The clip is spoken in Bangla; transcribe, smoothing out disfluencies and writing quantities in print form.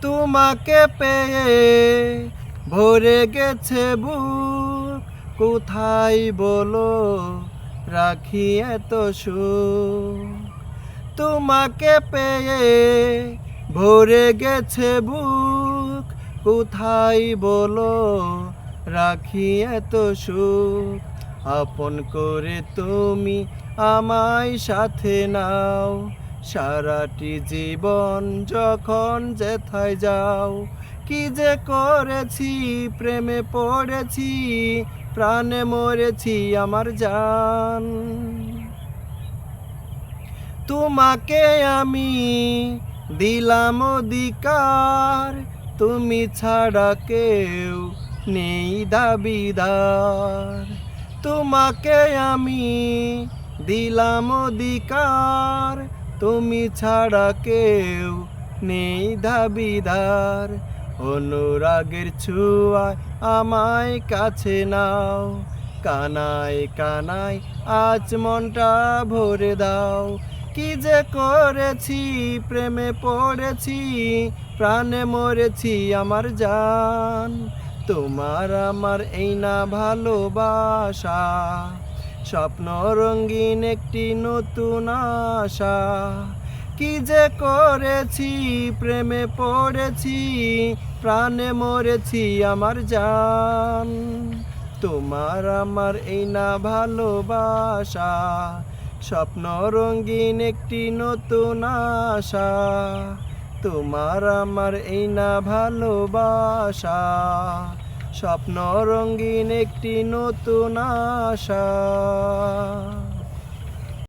তোমাকে পেয়ে ভরে গেছে বুক, কোথায় বলো রাখি এত সুখ। তোমাকে পেয়ে ভরে গেছে বুক, কোথায় বলো রাখি এত সুখ। আপন করে তুমি আমায় সাথে নাও, সারাটি জীবন যখন যেথায় যাও। কি যে করেছি, প্রেমে পড়েছি, প্রাণে মরেছি আমার জান। তোমাকে আমি দিলাম অধিকার, তুমি ছাড়া কেউ নেই দাবিদার। তোমাকে আমি দিলাম অধিকার, তুমি ছাড়া কেউ নেই দাবিদার। অনুরাগের ছোঁয়ায় আমায় কাছে নাও, কানায় কানায় আজ মনটা ভরে দাও। কি যে করেছি, প্রেমে পড়েছি, প্রাণে মরেছি আমার জান। তোমার আমার এই না ভালোবাসা, স্বপ্ন রঙিন একটি নতুন আশা। কি যে করেছি, প্রেমে পড়েছি, প্রাণে মরেছি আমার জান। তোমার আমার এই না ভালোবাসা, স্বপ্ন রঙিন একটি নতুন আশা। তোমার আমার এই না ভালোবাসা, স্বপ্ন রঙিন একটি নতুন আশা।